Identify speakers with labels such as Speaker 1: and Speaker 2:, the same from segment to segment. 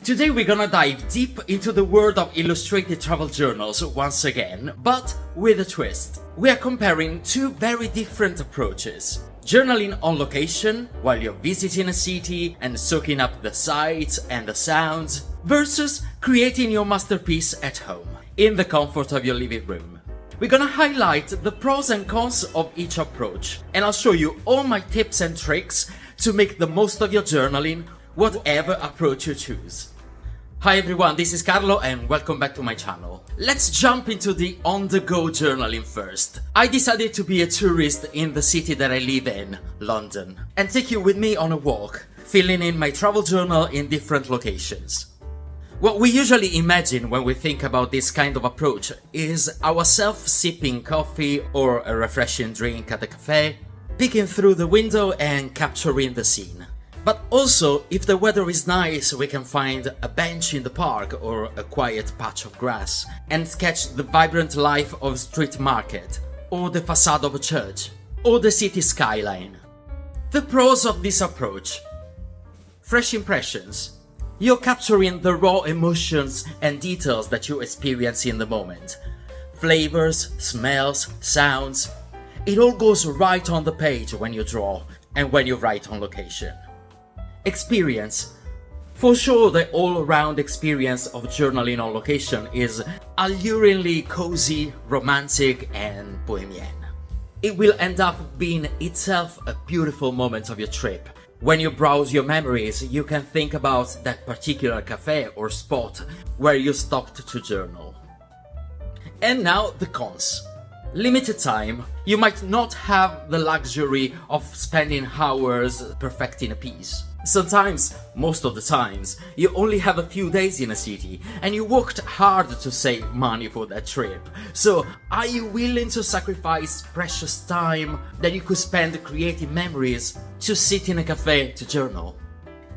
Speaker 1: Today we're gonna dive deep into the world of illustrated travel journals once again, but with a twist. We are comparing two very different approaches. Journaling on location, while you're visiting a city and soaking up the sights and the sounds, versus creating your masterpiece at home, in the comfort of your living room. We're gonna highlight the pros and cons of each approach, and I'll show you all my tips and tricks to make the most of your journaling, whatever approach you choose. Hi everyone, this is Carlo and welcome back to my channel. Let's jump into the on-the-go journaling first. I decided to be a tourist in the city that I live in, London, and take you with me on a walk, filling in my travel journal in different locations. What we usually imagine when we think about this kind of approach is ourselves sipping coffee or a refreshing drink at a cafe, peeking through the window and capturing the scene. But also, if the weather is nice, we can find a bench in the park or a quiet patch of grass and sketch the vibrant life of a street market, or the facade of a church, or the city skyline. The pros of this approach: fresh impressions. You're capturing the raw emotions and details that you experience in the moment. Flavors, smells, sounds. It all goes right on the page when you draw and when you write on location. Experience. For sure, the all-around experience of journaling on location is alluringly cozy, romantic and bohemian. It will end up being itself a beautiful moment of your trip. When you browse your memories, you can think about that particular cafe or spot where you stopped to journal. And now the cons. Limited time. You might not have the luxury of spending hours perfecting a piece. Sometimes, most of the times, you only have a few days in a city and you worked hard to save money for that trip. So, are you willing to sacrifice precious time that you could spend creating memories to sit in a cafe to journal?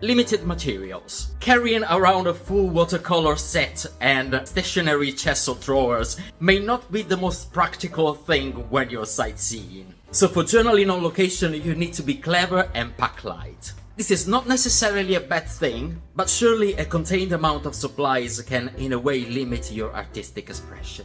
Speaker 1: Limited materials. Carrying around a full watercolor set and stationary chest of drawers may not be the most practical thing when you're sightseeing. So for journaling on location, you need to be clever and pack light. This is not necessarily a bad thing, but surely a contained amount of supplies can in a way limit your artistic expression.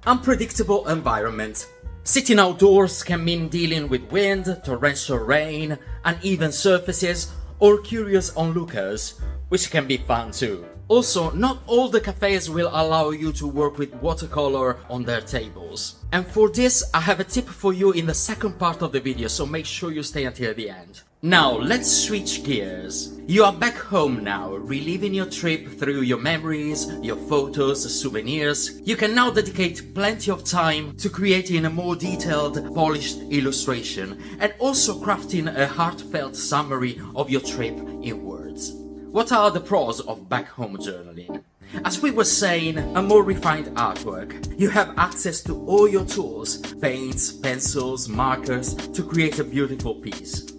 Speaker 1: Unpredictable environment. Sitting outdoors can mean dealing with wind, torrential rain, uneven surfaces, or curious onlookers, which can be fun too. Also, not all the cafes will allow you to work with watercolor on their tables. And for this, I have a tip for you in the second part of the video, so make sure you stay until the end. Now, let's switch gears. You are back home now, reliving your trip through your memories, your photos, souvenirs. You can now dedicate plenty of time to creating a more detailed, polished illustration and also crafting a heartfelt summary of your trip in words. What are the pros of back home journaling? As we were saying, a more refined artwork. You have access to all your tools, paints, pencils, markers, to create a beautiful piece.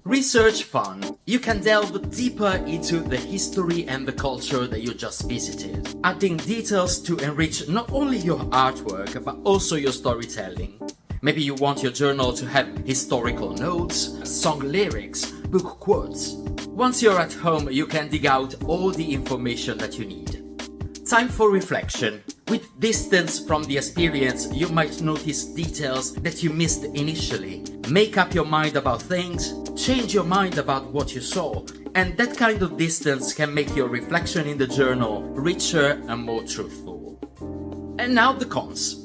Speaker 1: Research fun. You can delve deeper into the history and the culture that you just visited, adding details to enrich not only your artwork, but also your storytelling. Maybe you want your journal to have historical notes, song lyrics, book quotes. Once you're at home, you can dig out all the information that you need. Time for reflection. With distance from the experience, you might notice details that you missed initially. Make up your mind about things, change your mind about what you saw, and that kind of distance can make your reflection in the journal richer and more truthful. And now the cons.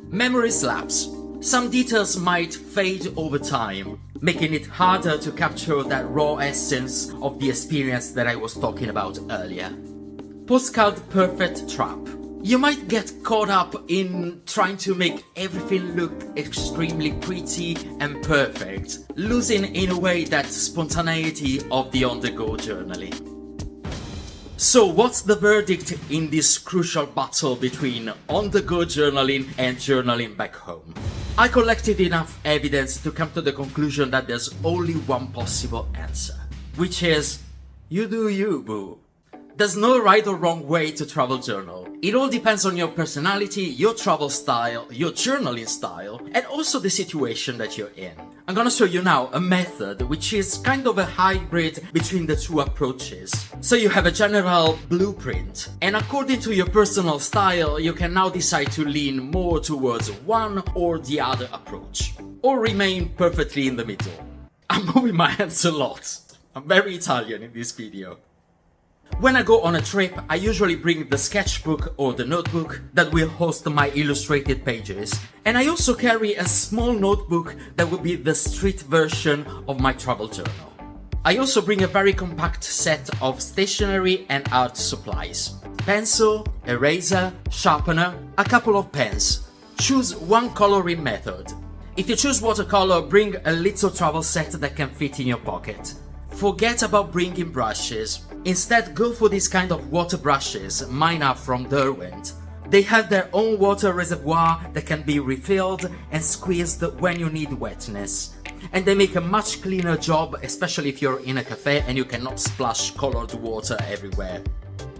Speaker 1: Memory lapse. Some details might fade over time, making it harder to capture that raw essence of the experience that I was talking about earlier. Postcard perfect trap. You might get caught up in trying to make everything look extremely pretty and perfect, losing in a way that spontaneity of the on-the-go journaling. So what's the verdict in this crucial battle between on-the-go journaling and journaling back home? I collected enough evidence to come to the conclusion that there's only one possible answer, which is, you do you, boo. There's no right or wrong way to travel journal. It all depends on your personality, your travel style, your journaling style, and also the situation that you're in. I'm gonna show you now a method which is kind of a hybrid between the two approaches. So you have a general blueprint, and according to your personal style, you can now decide to lean more towards one or the other approach, or remain perfectly in the middle. I'm moving my hands a lot. I'm very Italian in this video. When I go on a trip, I usually bring the sketchbook or the notebook that will host my illustrated pages. And I also carry a small notebook that will be the street version of my travel journal. I also bring a very compact set of stationery and art supplies. Pencil, eraser, sharpener, a couple of pens. Choose one coloring method. If you choose watercolor, bring a little travel set that can fit in your pocket. Forget about bringing brushes. Instead, go for these kind of water brushes. Mine are from Derwent. They have their own water reservoir that can be refilled and squeezed when you need wetness. And they make a much cleaner job, especially if you're in a cafe and you cannot splash colored water everywhere.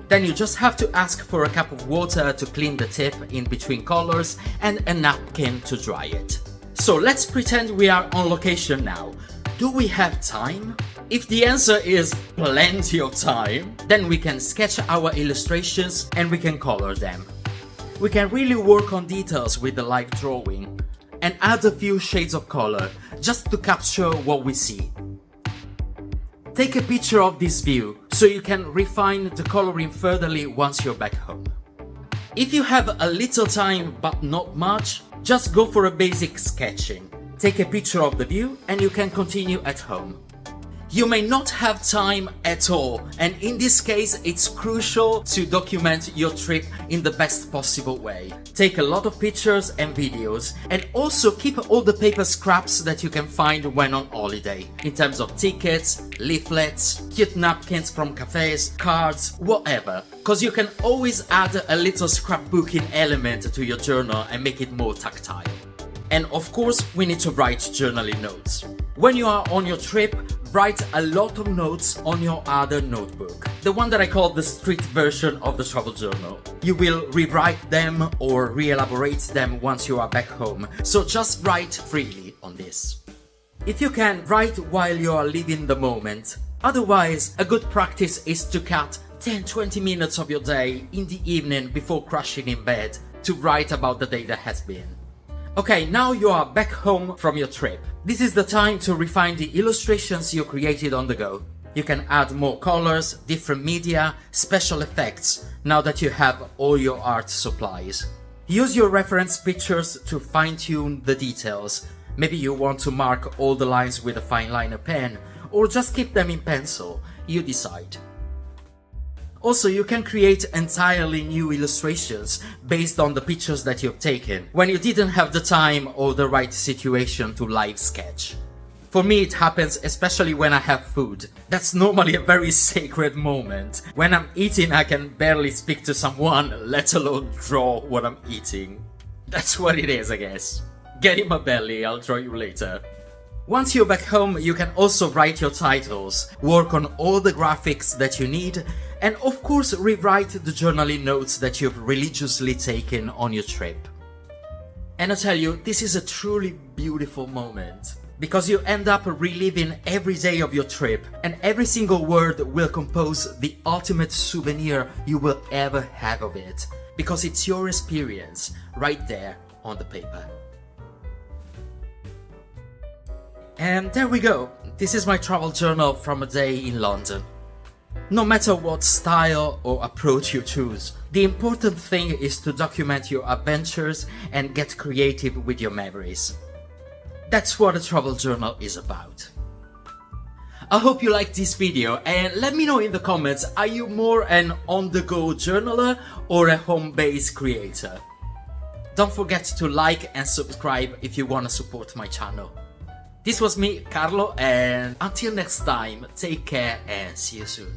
Speaker 1: Then you just have to ask for a cup of water to clean the tip in between colors and a napkin to dry it. So let's pretend we are on location now. Do we have time? If the answer is plenty of time, then we can sketch our illustrations and we can color them. We can really work on details with the live drawing and add a few shades of color just to capture what we see. Take a picture of this view so you can refine the coloring furtherly once you're back home. If you have a little time but not much, just go for a basic sketching. Take a picture of the view and you can continue at home. You may not have time at all, and in this case it's crucial to document your trip in the best possible way. Take a lot of pictures and videos, and also keep all the paper scraps that you can find when on holiday, in terms of tickets, leaflets, cute napkins from cafes, cards, whatever, cause you can always add a little scrapbooking element to your journal and make it more tactile. And of course, we need to write journaling notes. When you are on your trip, write a lot of notes on your other notebook, the one that I call the street version of the travel journal. You will rewrite them or re-elaborate them once you are back home, so just write freely on this. If you can, write while you are living the moment. Otherwise, a good practice is to cut 10-20 minutes of your day in the evening before crashing in bed to write about the day that has been. Okay, now you are back home from your trip. This is the time to refine the illustrations you created on the go. You can add more colors, different media, special effects, now that you have all your art supplies. Use your reference pictures to fine-tune the details. Maybe you want to mark all the lines with a fine liner pen, or just keep them in pencil. You decide. Also, you can create entirely new illustrations based on the pictures that you've taken when you didn't have the time or the right situation to live sketch. For me, it happens especially when I have food. That's normally a very sacred moment. When I'm eating, I can barely speak to someone, let alone draw what I'm eating. That's what it is, I guess. Get in my belly, I'll draw you later. Once you're back home, you can also write your titles, work on all the graphics that you need, and of course rewrite the journaling notes that you've religiously taken on your trip. And I tell you, this is a truly beautiful moment, because you end up reliving every day of your trip, and every single word will compose the ultimate souvenir you will ever have of it, because it's your experience right there on the paper. And there we go. This is my travel journal from a day in London. No matter what style or approach you choose, the important thing is to document your adventures and get creative with your memories. That's what a travel journal is about. I hope you liked this video, and let me know in the comments, are you more an on-the-go journaler or a home-based creator? Don't forget to like and subscribe if you want to support my channel. This was me, Carlo, and until next time, take care and see you soon.